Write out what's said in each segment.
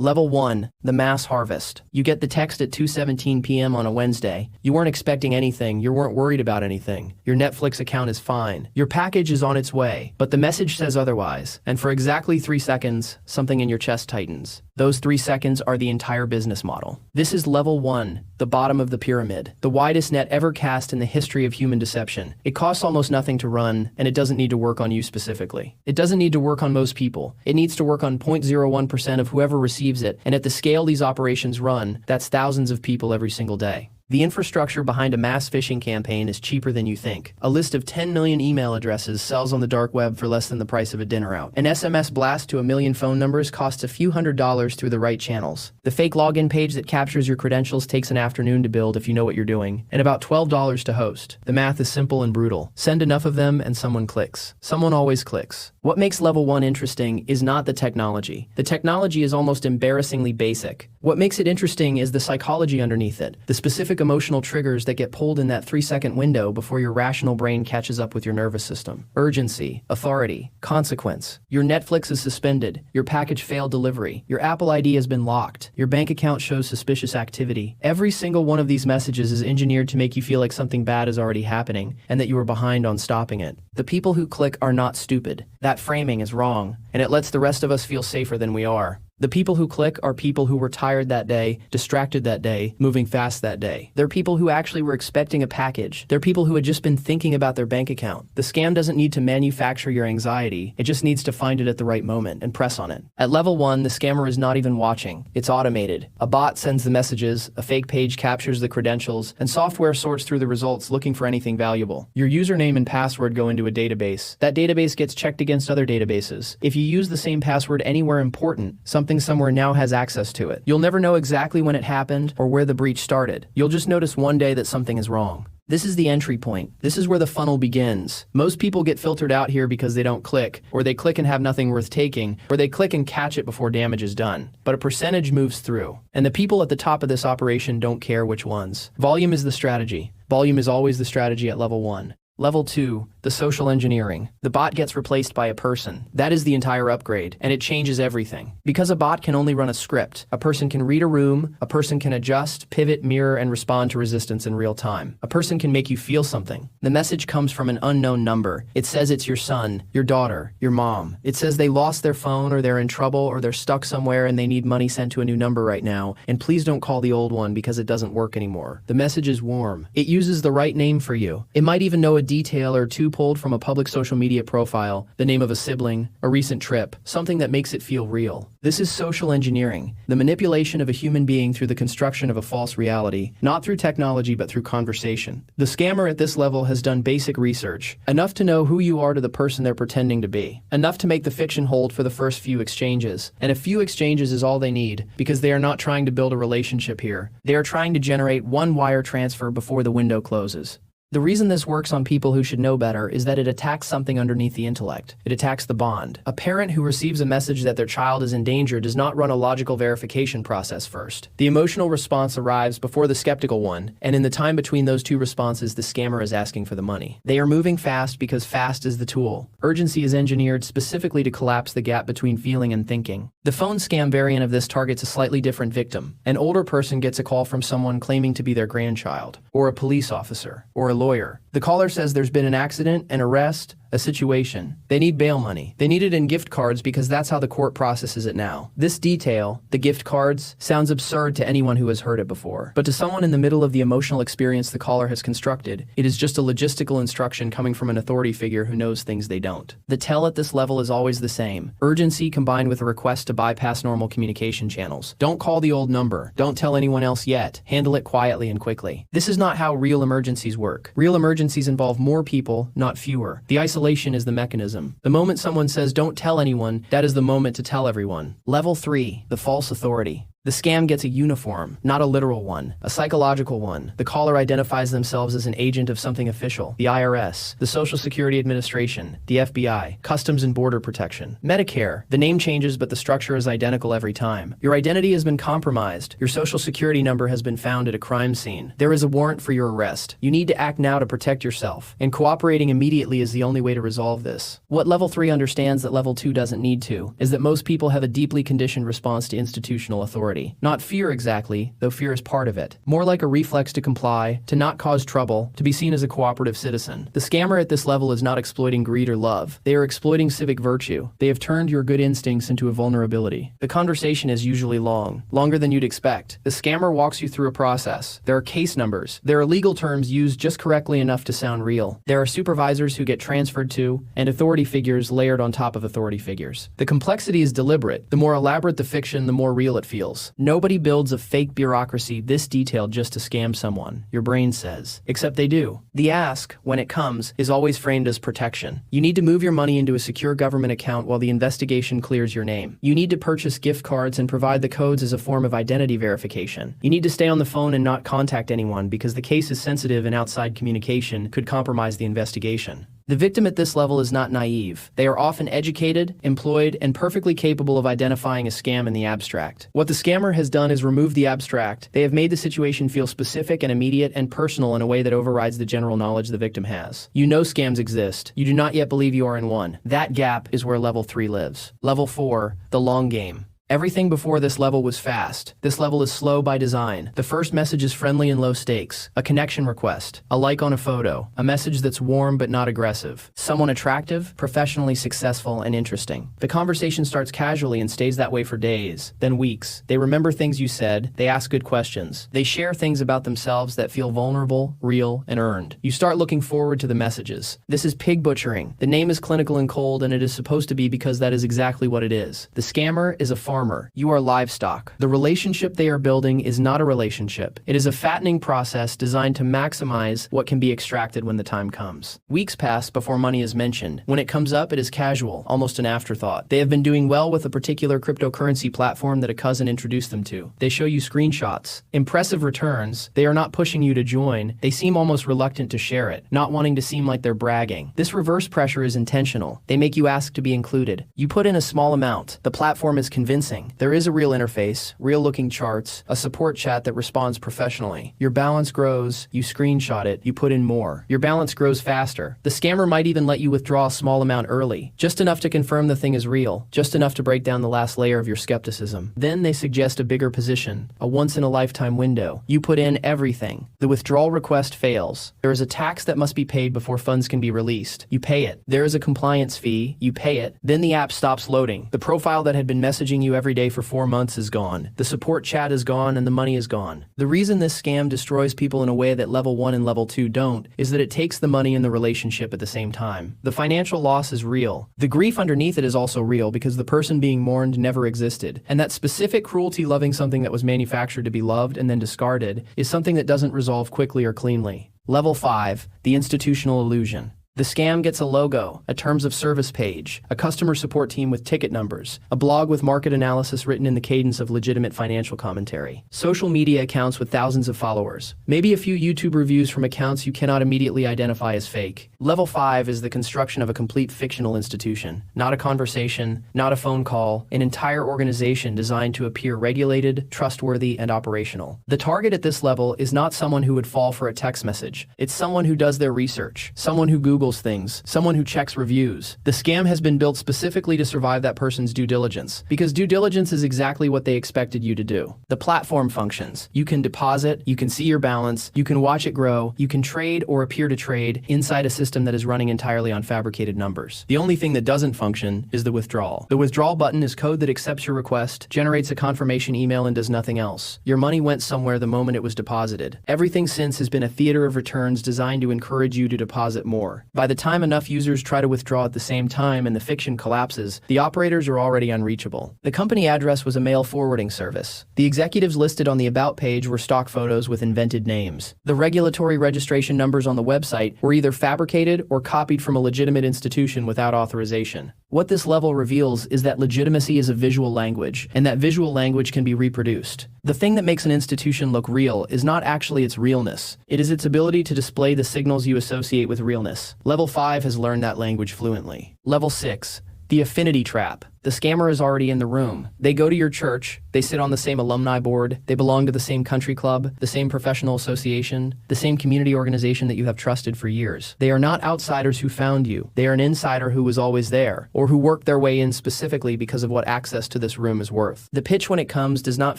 Level 1, the mass harvest. You get the text at 2:17 p.m. on a Wednesday. You weren't expecting anything, you weren't worried about anything. Your Netflix account is fine. Your package is on its way, but the message says otherwise. And for exactly 3 seconds, something in your chest tightens. Those 3 seconds are the entire business model. This is level 1, the bottom of the pyramid, the widest net ever cast in the history of human deception. It costs almost nothing to run, and it doesn't need to work on you specifically. It doesn't need to work on most people. It needs to work on 0.01% of whoever receives it, and at the scale these operations run, that's thousands of people every single day. The infrastructure behind a mass phishing campaign is cheaper than you think. A list of 10 million email addresses sells on the dark web for less than the price of a dinner out. An SMS blast to 1 million phone numbers costs a few $100s through the right channels. The fake login page that captures your credentials takes an afternoon to build if you know what you're doing, and about $12 to host. The math is simple and brutal. Send enough of them and someone clicks. Someone always clicks. What makes level 1 interesting is not the technology. The technology is almost embarrassingly basic. What makes it interesting is the psychology underneath it, the specific emotional triggers that get pulled in that 3-second window before your rational brain catches up with your nervous system. Urgency, authority, consequence. Your Netflix is suspended, your package failed delivery, your Apple ID has been locked, your bank account shows suspicious activity. Every single one of these messages is engineered to make you feel like something bad is already happening and that you are behind on stopping it. The people who click are not stupid. That framing is wrong, and it lets the rest of us feel safer than we are. The people who click are people who were tired that day, distracted that day, moving fast that day. They're people who actually were expecting a package. They're people who had just been thinking about their bank account. The scam doesn't need to manufacture your anxiety. It just needs to find it at the right moment and press on it. At level 1, the scammer is not even watching. It's automated. A bot sends the messages, a fake page captures the credentials, and software sorts through the results looking for anything valuable. Your username and password go into a database. That database gets checked against other databases. If you use the same password anywhere important, something somewhere now has access to it. You'll never know exactly when it happened or where the breach started. You'll just notice one day that something is wrong. This is the entry point. This is where the funnel begins. Most people get filtered out here because they don't click, or they click and have nothing worth taking, or they click and catch it before damage is done. But a percentage moves through. And the people at the top of this operation don't care which ones. Volume is the strategy. Volume is always the strategy at level 1. Level 2, the social engineering. The bot gets replaced by a person. That is the entire upgrade, and it changes everything. Because a bot can only run a script, a person can read a room, a person can adjust, pivot, mirror, and respond to resistance in real time. A person can make you feel something. The message comes from an unknown number. It says it's your son, your daughter, your mom. It says they lost their phone, or they're in trouble, or they're stuck somewhere and they need money sent to a new number right now, and please don't call the old one because it doesn't work anymore. The message is warm. It uses the right name for you. It might even know a detail or two pulled from a public social media profile, the name of a sibling, a recent trip, something that makes it feel real. This is social engineering, the manipulation of a human being through the construction of a false reality, not through technology but through conversation. The scammer at this level has done basic research, enough to know who you are to the person they're pretending to be, enough to make the fiction hold for the first few exchanges. And a few exchanges is all they need, because they are not trying to build a relationship here. They are trying to generate one wire transfer before the window closes. The reason this works on people who should know better is that it attacks something underneath the intellect. It attacks the bond. A parent who receives a message that their child is in danger does not run a logical verification process first. The emotional response arrives before the skeptical one, and in the time between those two responses, the scammer is asking for the money. They are moving fast because fast is the tool. Urgency is engineered specifically to collapse the gap between feeling and thinking. The phone scam variant of this targets a slightly different victim. An older person gets a call from someone claiming to be their grandchild, or a police officer, or a lawyer. The caller says there's been an accident, an arrest, a situation. They need bail money. They need it in gift cards because that's how the court processes it now. This detail, the gift cards, sounds absurd to anyone who has heard it before. But to someone in the middle of the emotional experience the caller has constructed, it is just a logistical instruction coming from an authority figure who knows things they don't. The tell at this level is always the same. Urgency combined with a request to bypass normal communication channels. Don't call the old number. Don't tell anyone else yet. Handle it quietly and quickly. This is not how real emergencies work. Real emergencies involve more people, not fewer. The isolation is the mechanism. The moment someone says don't tell anyone, that is the moment to tell everyone. Level 3, the false authority. The scam gets a uniform, not a literal one, a psychological one. The caller identifies themselves as an agent of something official: the IRS, the Social Security Administration, the FBI, Customs and Border Protection, Medicare. The name changes, but the structure is identical every time. Your identity has been compromised. Your social security number has been found at a crime scene. There is a warrant for your arrest. You need to act now to protect yourself, and cooperating immediately is the only way to resolve this. What Level 3 understands that Level 2 doesn't need to is that most people have a deeply conditioned response to institutional authority. Not fear exactly, though fear is part of it. More like a reflex to comply, to not cause trouble, to be seen as a cooperative citizen. The scammer at this level is not exploiting greed or love. They are exploiting civic virtue. They have turned your good instincts into a vulnerability. The conversation is usually long, longer than you'd expect. The scammer walks you through a process. There are case numbers. There are legal terms used just correctly enough to sound real. There are supervisors who get transferred to, and authority figures layered on top of authority figures. The complexity is deliberate. The more elaborate the fiction, the more real it feels. Nobody builds a fake bureaucracy this detailed just to scam someone, your brain says. Except they do. The ask, when it comes, is always framed as protection. You need to move your money into a secure government account while the investigation clears your name. You need to purchase gift cards and provide the codes as a form of identity verification. You need to stay on the phone and not contact anyone because the case is sensitive and outside communication could compromise the investigation. The victim at this level is not naive. They are often educated, employed, and perfectly capable of identifying a scam in the abstract. What the scammer has done is remove the abstract. They have made the situation feel specific and immediate and personal in a way that overrides the general knowledge the victim has. You know scams exist. You do not yet believe you are in one. That gap is where Level 3 lives. Level 4, the long game. Everything before this level was fast. This level is slow by design. The first message is friendly and low stakes. A connection request, a like on a photo, a message that's warm but not aggressive. Someone attractive, professionally successful, and interesting. The conversation starts casually and stays that way for days, then weeks. They remember things you said, they ask good questions. They share things about themselves that feel vulnerable, real, and earned. You start looking forward to the messages. This is pig butchering. The name is clinical and cold, and it is supposed to be because that is exactly what it is. The scammer is a farmer. You are livestock. The relationship they are building is not a relationship. It is a fattening process designed to maximize what can be extracted when the time comes. Weeks pass before money is mentioned. When it comes up, it is casual, almost an afterthought. They have been doing well with a particular cryptocurrency platform that a cousin introduced them to. They show you screenshots. Impressive returns. They are not pushing you to join. They seem almost reluctant to share it, not wanting to seem like they're bragging. This reverse pressure is intentional. They make you ask to be included. You put in a small amount. The platform is convincing. There is a real interface, real-looking charts, a support chat that responds professionally. Your balance grows, you screenshot it, you put in more. Your balance grows faster. The scammer might even let you withdraw a small amount early, just enough to confirm the thing is real, just enough to break down the last layer of your skepticism. Then they suggest a bigger position, a once-in-a-lifetime window. You put in everything. The withdrawal request fails. There is a tax that must be paid before funds can be released. You pay it. There is a compliance fee. You pay it. Then the app stops loading. The profile that had been messaging you every day for 4 months is gone. The support chat is gone and the money is gone. The reason this scam destroys people in a way that Level 1 and Level 2 don't is that it takes the money and the relationship at the same time. The financial loss is real. The grief underneath it is also real because the person being mourned never existed. And that specific cruelty loving something that was manufactured to be loved and then discarded is something that doesn't resolve quickly or cleanly. Level 5, the institutional illusion. The scam gets a logo, a terms of service page, a customer support team with ticket numbers, a blog with market analysis written in the cadence of legitimate financial commentary, social media accounts with thousands of followers, maybe a few YouTube reviews from accounts you cannot immediately identify as fake. Level 5 is the construction of a complete fictional institution, not a conversation, not a phone call, an entire organization designed to appear regulated, trustworthy, and operational. The target at this level is not someone who would fall for a text message. It's someone who does their research, someone who Googles things, someone who checks reviews. The scam has been built specifically to survive that person's due diligence, because due diligence is exactly what they expected you to do. The platform functions. You can deposit, you can see your balance, you can watch it grow, you can trade or appear to trade inside a system that is running entirely on fabricated numbers. The only thing that doesn't function is the withdrawal. The withdrawal button is code that accepts your request, generates a confirmation email, and does nothing else. Your money went somewhere the moment it was deposited. Everything since has been a theater of returns designed to encourage you to deposit more. By the time enough users try to withdraw at the same time and the fiction collapses, the operators are already unreachable. The company address was a mail forwarding service. The executives listed on the About page were stock photos with invented names. The regulatory registration numbers on the website were either fabricated or copied from a legitimate institution without authorization. What this level reveals is that legitimacy is a visual language, and that visual language can be reproduced. The thing that makes an institution look real is not actually its realness. It is its ability to display the signals you associate with realness. Level 5 has learned that language fluently. Level 6. The Affinity Trap. The scammer is already in the room. They go to your church, they sit on the same alumni board, they belong to the same country club, the same professional association, the same community organization that you have trusted for years. They are not outsiders who found you. They are an insider who was always there, or who worked their way in specifically because of what access to this room is worth. The pitch when it comes does not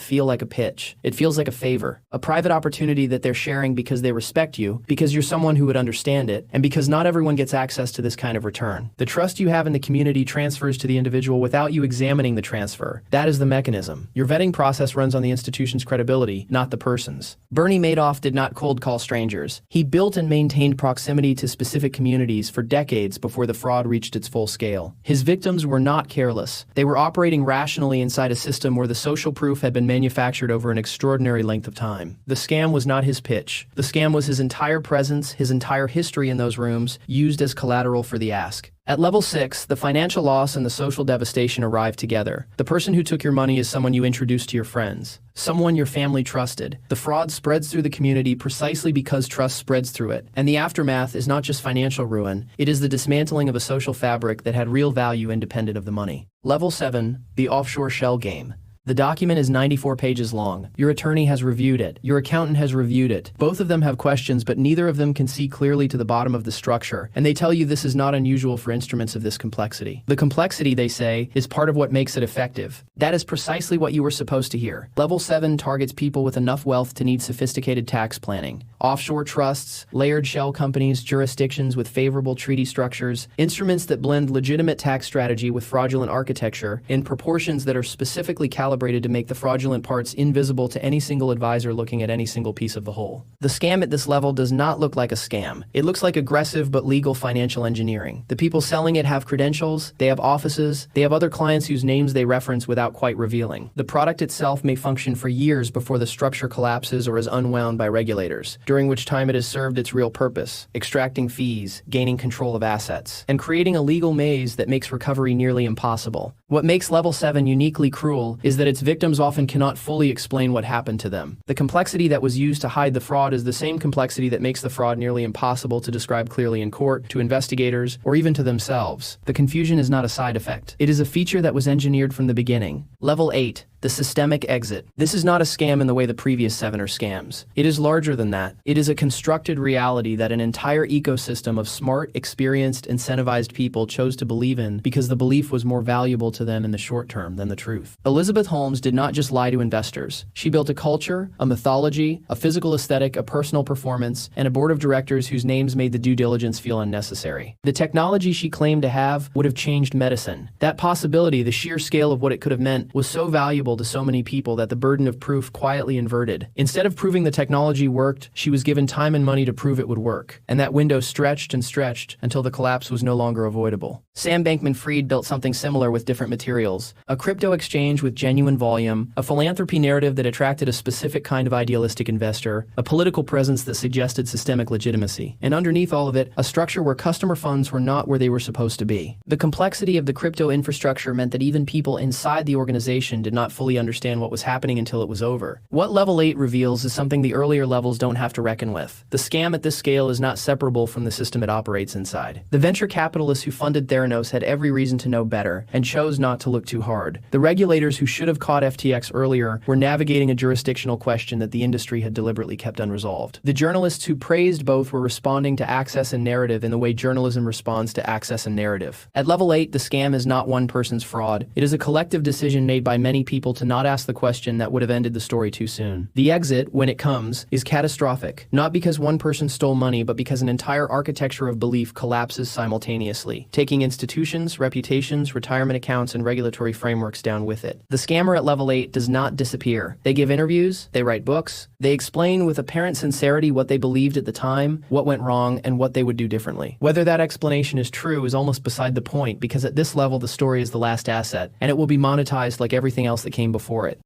feel like a pitch. It feels like a favor, a private opportunity that they're sharing because they respect you, because you're someone who would understand it, and because not everyone gets access to this kind of return. The trust you have in the community transfers to the individual without you examining the transfer. That is the mechanism. Your vetting process runs on the institution's credibility, not the person's. Bernie Madoff did not cold call strangers. He built and maintained proximity to specific communities for decades before the fraud reached its full scale. His victims were not careless. They were operating rationally inside a system where the social proof had been manufactured over an extraordinary length of time. The scam was not his pitch. The scam was his entire presence, his entire history in those rooms, used as collateral for the ask. At level 6, the financial loss and the social devastation arrive together. The person who took your money is someone you introduced to your friends, someone your family trusted. The fraud spreads through the community precisely because trust spreads through it. And the aftermath is not just financial ruin, it is the dismantling of a social fabric that had real value independent of the money. Level 7, the Offshore Shell Game. The document is 94 pages long. Your attorney has reviewed it. Your accountant has reviewed it. Both of them have questions, but neither of them can see clearly to the bottom of the structure, and they tell you this is not unusual for instruments of this complexity. The complexity, they say, is part of what makes it effective. That is precisely what you were supposed to hear. Level 7 targets people with enough wealth to need sophisticated tax planning. Offshore trusts, layered shell companies, jurisdictions with favorable treaty structures, instruments that blend legitimate tax strategy with fraudulent architecture in proportions that are specifically calibrated to make the fraudulent parts invisible to any single advisor looking at any single piece of the whole. The scam at this level does not look like a scam. It looks like aggressive but legal financial engineering. The people selling it have credentials, they have offices, they have other clients whose names they reference without quite revealing. The product itself may function for years before the structure collapses or is unwound by regulators, during which time it has served its real purpose, extracting fees, gaining control of assets, and creating a legal maze that makes recovery nearly impossible. What makes Level 7 uniquely cruel is that its victims often cannot fully explain what happened to them. The complexity that was used to hide the fraud is the same complexity that makes the fraud nearly impossible to describe clearly in court, to investigators, or even to themselves. The confusion is not a side effect. It is a feature that was engineered from the beginning. Level 8. The systemic exit. This is not a scam in the way the previous 7 are scams. It is larger than that. It is a constructed reality that an entire ecosystem of smart, experienced, incentivized people chose to believe in because the belief was more valuable to them in the short term than the truth. Elizabeth Holmes did not just lie to investors. She built a culture, a mythology, a physical aesthetic, a personal performance, and a board of directors whose names made the due diligence feel unnecessary. The technology she claimed to have would have changed medicine. That possibility, the sheer scale of what it could have meant, was so valuable to so many people that the burden of proof quietly inverted. Instead of proving the technology worked, she was given time and money to prove it would work. And that window stretched and stretched until the collapse was no longer avoidable. Sam Bankman-Fried built something similar with different materials. A crypto exchange with genuine volume, a philanthropy narrative that attracted a specific kind of idealistic investor, a political presence that suggested systemic legitimacy. And underneath all of it, a structure where customer funds were not where they were supposed to be. The complexity of the crypto infrastructure meant that even people inside the organization did not fully understand what was happening until it was over. What Level 8 reveals is something the earlier levels don't have to reckon with. The scam at this scale is not separable from the system it operates inside. The venture capitalists who funded Theranos had every reason to know better and chose not to look too hard. The regulators who should have caught FTX earlier were navigating a jurisdictional question that the industry had deliberately kept unresolved. The journalists who praised both were responding to access and narrative in the way journalism responds to access and narrative. At Level 8, the scam is not one person's fraud. It is a collective decision made by many people to not ask the question that would have ended the story too soon. The exit, when it comes, is catastrophic, not because one person stole money, but because an entire architecture of belief collapses simultaneously, taking institutions, reputations, retirement accounts, and regulatory frameworks down with it. The scammer at Level 8 does not disappear. They give interviews, they write books, they explain with apparent sincerity what they believed at the time, what went wrong, and what they would do differently. Whether that explanation is true is almost beside the point, because at this level the story is the last asset, and it will be monetized like everything else that came before it.